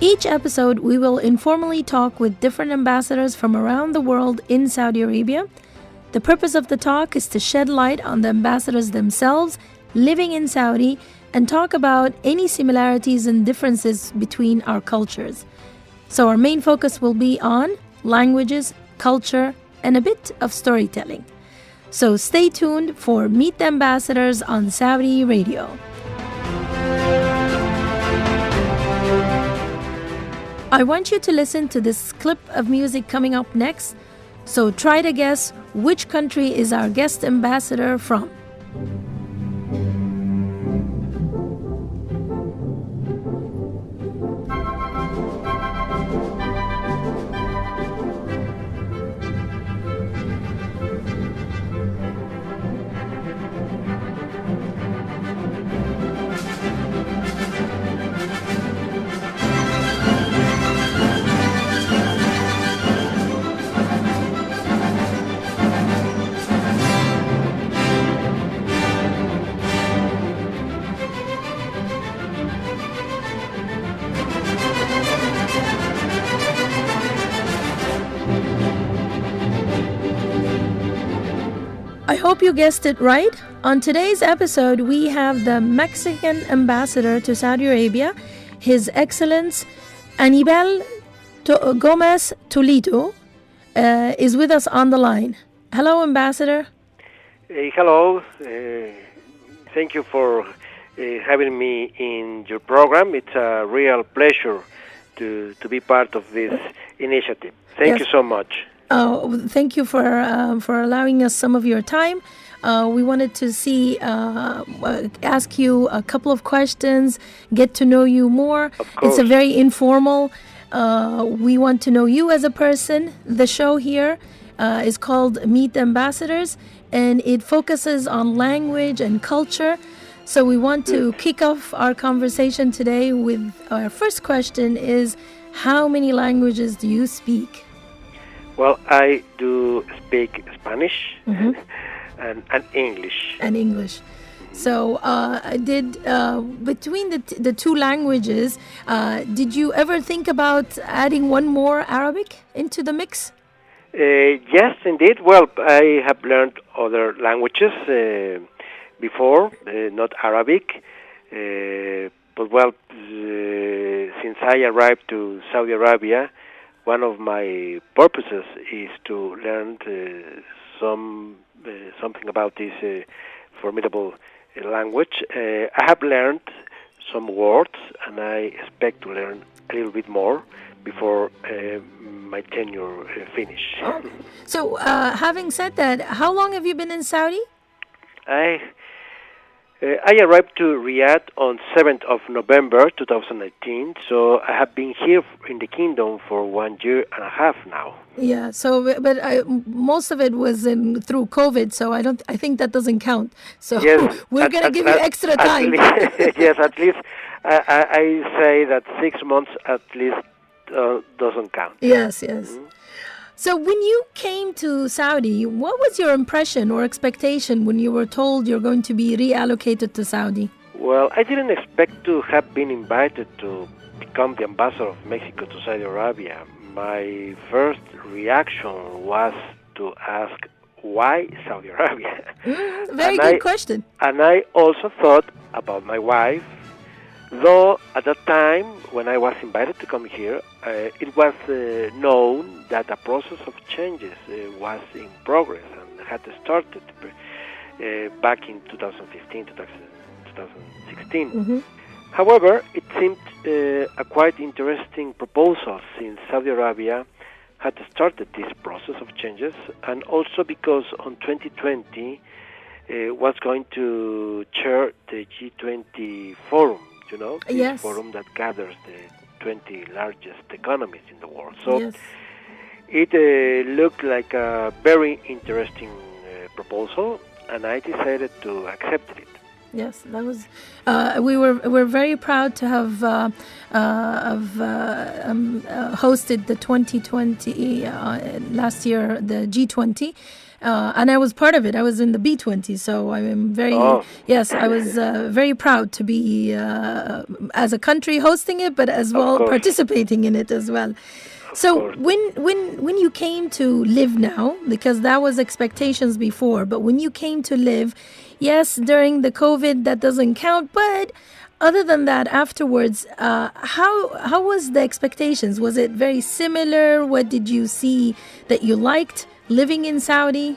Each episode, we will informally talk with different ambassadors from around the world in Saudi Arabia. The purpose of the talk is to shed light on the ambassadors themselves living in Saudi and talk about any similarities and differences between our cultures. So our main focus will be on languages, culture, and a bit of storytelling. So stay tuned for Meet the Ambassadors on Saudi Radio. I want you to listen to this clip of music coming up next. So try to guess which country is our guest ambassador from. I hope you guessed it right. On today's episode, we have the Mexican ambassador to Saudi Arabia, His Excellence Anibal Gomez Toledo, is with us on the line. Hello, Ambassador. Hello. Thank you for having me in your program. It's a real pleasure to be part of this initiative. Thank you so much. Thank you for allowing us some of your time. We wanted to ask you a couple of questions, get to know you more. Of course. It's a very informal. We want to know you as a person. The show here is called Meet the Ambassadors, and it focuses on language and culture. So we want to kick off our conversation today with our first question is, how many languages do you speak? Well, I do speak Spanish and English. And English. So, between the two languages, did you ever think about adding one more, Arabic, into the mix? Yes, indeed. Well, I have learned other languages before, not Arabic. But, since I arrived to Saudi Arabia, one of my purposes is to learn something about this formidable language. I have learned some words, and I expect to learn a little bit more before my tenure finish. Oh. So, having said that, how long have you been in Saudi? I arrived to Riyadh on 7th of November 2019, so I have been here in the kingdom for 1 year and a half now. Yeah, so most of it was through COVID, so I think that doesn't count. So yes, we're going to give you extra time. Yes, at least I say that 6 months at least doesn't count. Yes. Mm-hmm. So when you came to Saudi, what was your impression or expectation when you were told you're going to be reallocated to Saudi? Well, I didn't expect to have been invited to become the ambassador of Mexico to Saudi Arabia. My first reaction was to ask, why Saudi Arabia? Very good question. And I also thought about my wife, though at that time, when I was invited to come here, it was known that a process of changes was in progress and had started back in 2015, 2016. Mm-hmm. However, it seemed a quite interesting proposal since Saudi Arabia had started this process of changes, and also because on 2020 was going to chair the G20 forum, this yes. forum that gathers the 20 largest economies in the world. So yes. It looked like a very interesting proposal, and I decided to accept it. Yes, that was. We're very proud to have hosted the 2020 last year, the G20, and I was part of it. I was in the B20, so I'm very, Oh. yes, I was very proud to be, as a country, hosting it, but as Of well course. participating in it as well. So course. when you came to live now, because that was expectations before, but when you came to live, yes, during the COVID that doesn't count, but other than that, afterwards, how was the expectations? Was it very similar? What did you see that you liked living in Saudi?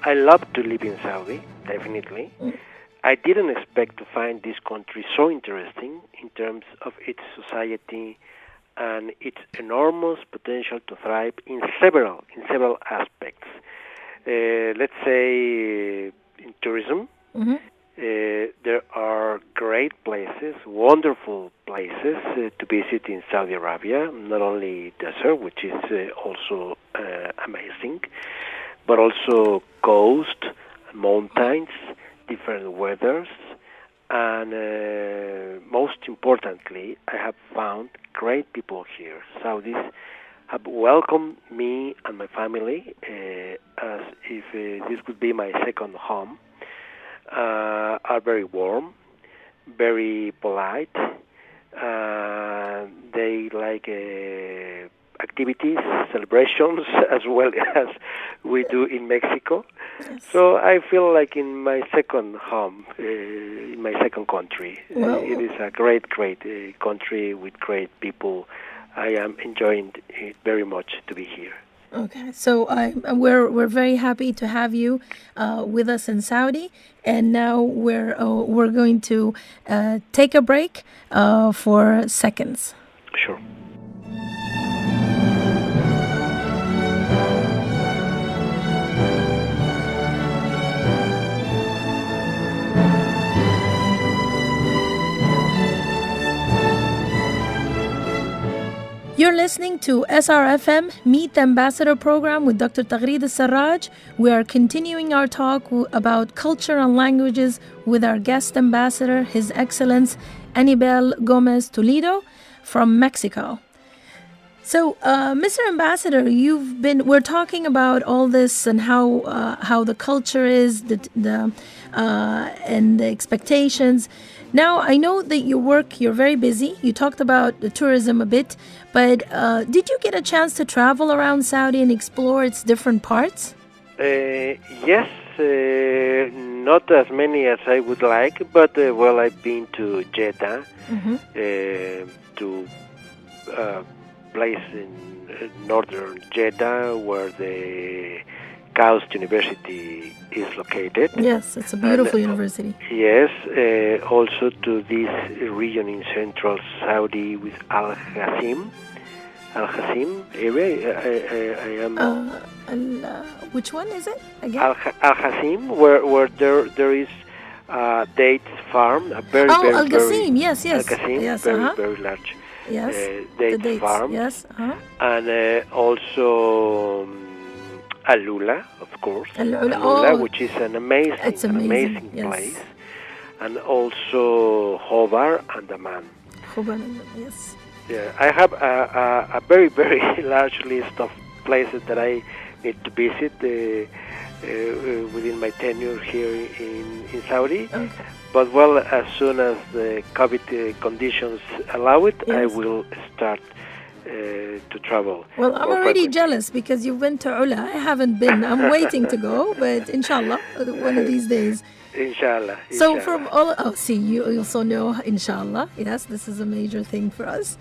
I love to live in Saudi, definitely. I didn't expect to find this country so interesting in terms of its society and its enormous potential to thrive in several aspects. Let's say in tourism, there are great places, wonderful places to visit in Saudi Arabia. Not only desert, which is also amazing, but also coast, mountains, different weathers, and most importantly, I have found great people here. Saudis have welcomed me and my family as if this would be my second home. Are very warm, very polite. They like activities, celebrations, as well as we do in Mexico. Yes. So I feel like in my second home, in my second country. Well, it is a great country with great people. I am enjoying it very much to be here. Okay, so we're very happy to have you with us in Saudi, and now we're going to take a break for seconds. Sure. You're listening to SRFM Meet the Ambassador program with Dr. Taghreed Alsaraj. We are continuing our talk about culture and languages with our guest ambassador, His Excellence Anibal Gomez Toledo from Mexico. So, Mr. Ambassador, we're talking about all this and how the culture is, and the expectations. Now, I know that you're very busy. You talked about the tourism a bit, but did you get a chance to travel around Saudi and explore its different parts? Yes, not as many as I would like, but I've been to Jeddah, to place in northern Jeddah where the Coast University is located. Yes, it's a beautiful university. Yes, also to this region in central Saudi with Al Hasim area. I am. Which one is it again? Al Hasim, where there is dates farm, a very Al Qasim, yes. Al Qasim, yes, very large. Yes, dates farm. Yes, and also Alula, of course. Alula, which is an amazing yes. place, and also Hobar and Daman. Yes. Yeah, I have a very large list of places that I need to visit within my tenure here in Saudi. Okay. But as soon as the COVID conditions allow it, yes. I will start to travel. Well, I'm already jealous because you went to Ula. I haven't been. I'm waiting to go, but inshallah, one of these days. Inshallah. So from all, you also know, inshallah. Yes, this is a major thing for us.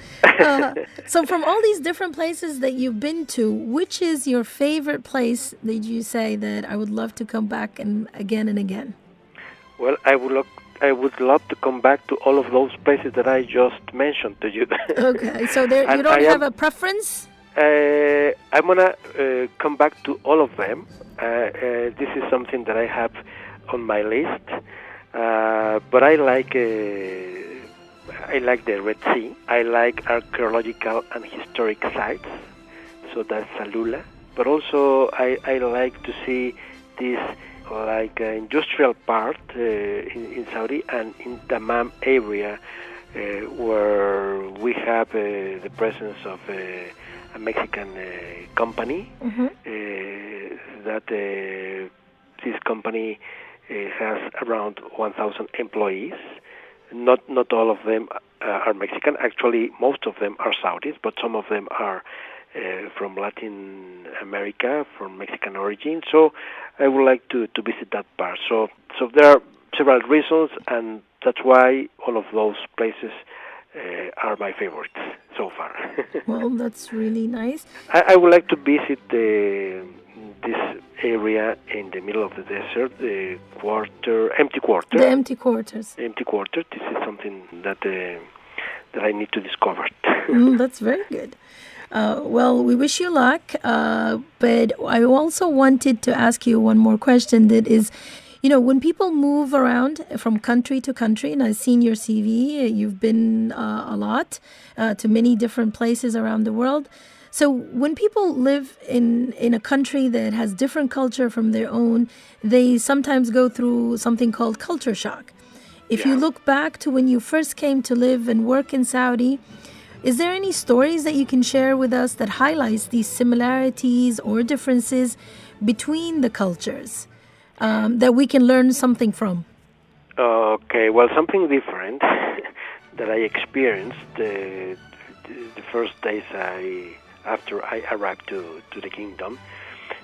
So from all these different places that you've been to, which is your favorite place that you say that I would love to come back and again? Well, I would love to come back to all of those places that I just mentioned to you. Okay, so you don't have a preference? I'm gonna come back to all of them. This is something that I have on my list, but I like the Red Sea. I like archaeological and historic sites, so that's Alula. But also I like to see this industrial part in Saudi and in Dammam area where we have the presence of a Mexican company. that this company has around 1,000 employees. Not all of them are Mexican. Actually, most of them are Saudis, but some of them are from Latin America, from Mexican origin. So I would like to visit that part. So there are several reasons, and that's why all of those places are my favorites so far. Well, that's really nice. I would like to visit this area in the middle of the desert, the empty quarter. The empty quarters. Empty quarter. This is something that I need to discover. That's very good. Well, we wish you luck, but I also wanted to ask you one more question that is, when people move around from country to country, and I've seen your CV, you've been a lot to many different places around the world. So when people live in a country that has different culture from their own, they sometimes go through something called culture shock. If you look back to when you first came to live and work in Saudi, is there any stories that you can share with us that highlights these similarities or differences between the cultures that we can learn something from? Okay, well, something different that I experienced the first days after I arrived to the kingdom.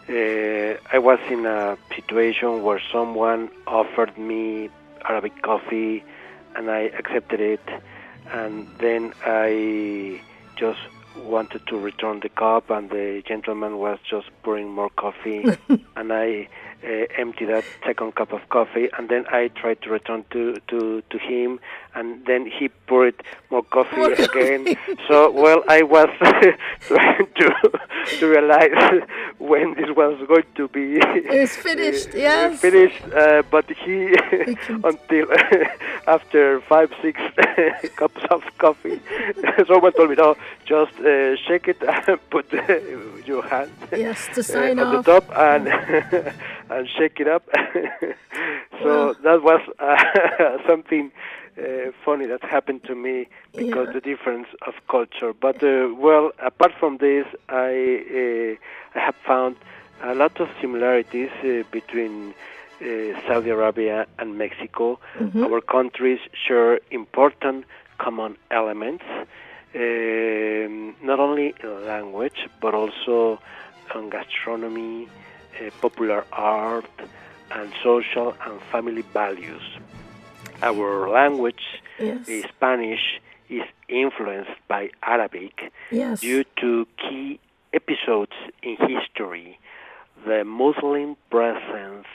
I was in a situation where someone offered me Arabic coffee, and I accepted it. And then I just wanted to return the cup, and the gentleman was just pouring more coffee, and I emptied that second cup of coffee, and then I tried to return to him, and then he poured more coffee again. So, well, I was trying to realize when this was going to be finished, yes. Finished, but he until after 5-6 cups of coffee, someone told me, no, just shake it and put your hand to sign on off. the top and shake it up. So that was something funny that happened to me because the difference of culture. But well, apart from this, I have found a lot of similarities between Saudi Arabia and Mexico. Our countries share important common elements, not only in language, but also on gastronomy, popular art, and social and family values. Our language, Spanish, is influenced by Arabic due to key episodes in history, the Muslim presence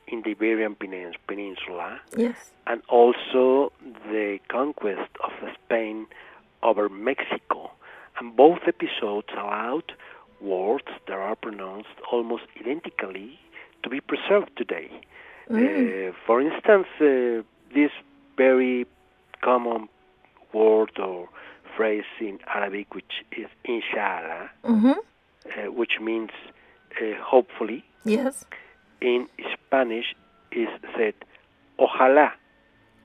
in the Iberian Peninsula, and also the conquest of Spain over Mexico. And both episodes allowed words that are pronounced almost identically to be preserved today. For instance, this very common word or phrase in Arabic, which is inshallah, which means hopefully. Yes. In Spanish is said ojalá.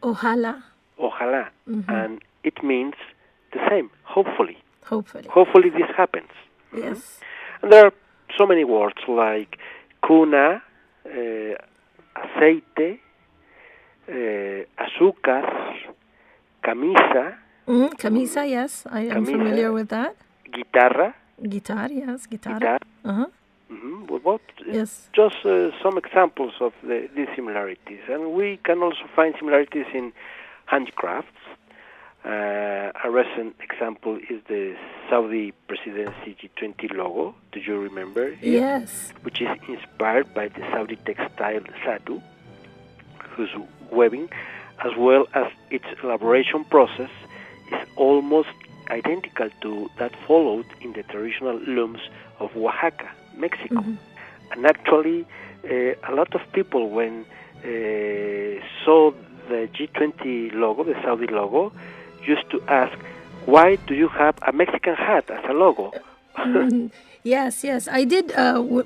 Ojalá. Ojalá. And it means the same, hopefully. Hopefully. Hopefully this happens. Yes. And there are so many words like cuna, aceite, azúcar, camisa. Camisa, yes, I am familiar with that. Guitarra. Guitar, yes, guitarra. Well, yes. Just some examples of these similarities. And we can also find similarities in handicrafts. A recent example is the Saudi Presidency G20 logo. Do you remember? Yes. Which is inspired by the Saudi textile satu, whose weaving, as well as its elaboration process, is almost identical to that followed in the traditional looms of Oaxaca, Mexico. And actually, a lot of people, when saw the G20 logo, the Saudi logo, used to ask, why do you have a Mexican hat as a logo? Yes. I did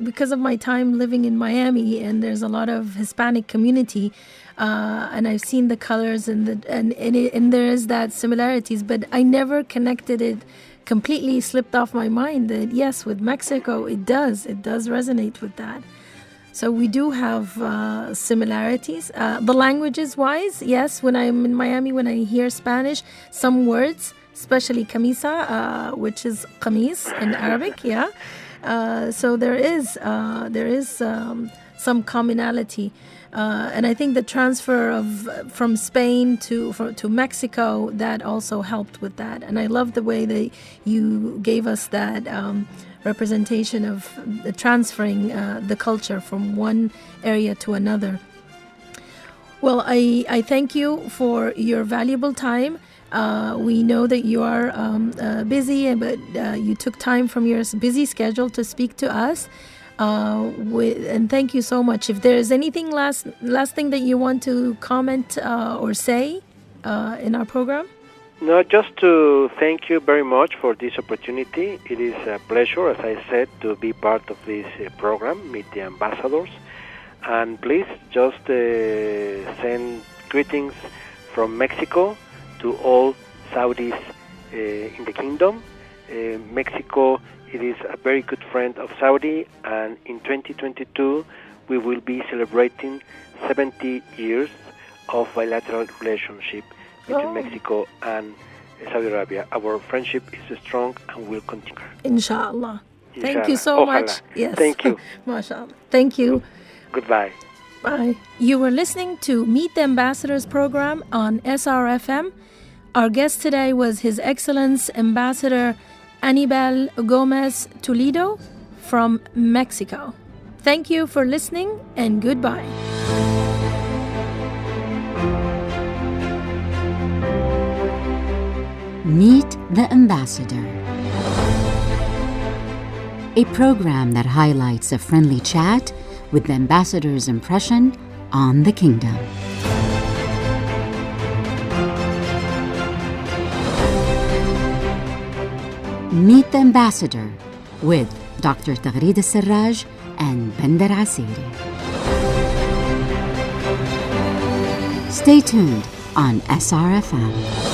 because of my time living in Miami, and there's a lot of Hispanic community, and I've seen the colors and there is that similarities, but I never connected it. Completely slipped off my mind that yes, with Mexico it does resonate with that. So we do have similarities. The languages-wise, yes, when I'm in Miami, when I hear Spanish, some words, especially camisa, which is qamis in Arabic, yeah. So there is some commonality. And I think the transfer from Spain to Mexico, that also helped with that. And I love the way that you gave us that representation of the transferring the culture from one area to another. Well, I thank you for your valuable time. We know that you are busy, but you took time from your busy schedule to speak to us. And thank you so much. If there is anything last thing that you want to comment or say in our program? No, just to thank you very much for this opportunity. It is a pleasure, as I said, to be part of this program, Meet the Ambassadors. And please just send greetings from Mexico to all Saudis in the kingdom. Mexico, it is a very good friend of Saudi, and in 2022 we will be celebrating 70 years of bilateral relationship between Mexico and Saudi Arabia. Our friendship is strong and will continue. Inshallah. Thank you so much. Yes. Thank you. MashaAllah. Thank you. Goodbye. Bye. You were listening to Meet the Ambassadors program on SRFM. Our guest today was His Excellence Ambassador Anibal Gomez Toledo from Mexico. Thank you for listening and goodbye. Meet the Ambassador, a program that highlights a friendly chat with the ambassador's impression on the kingdom. Meet the Ambassador with Dr Taghreed Alsaraj and Bandar Asiri. Stay tuned on SRFM.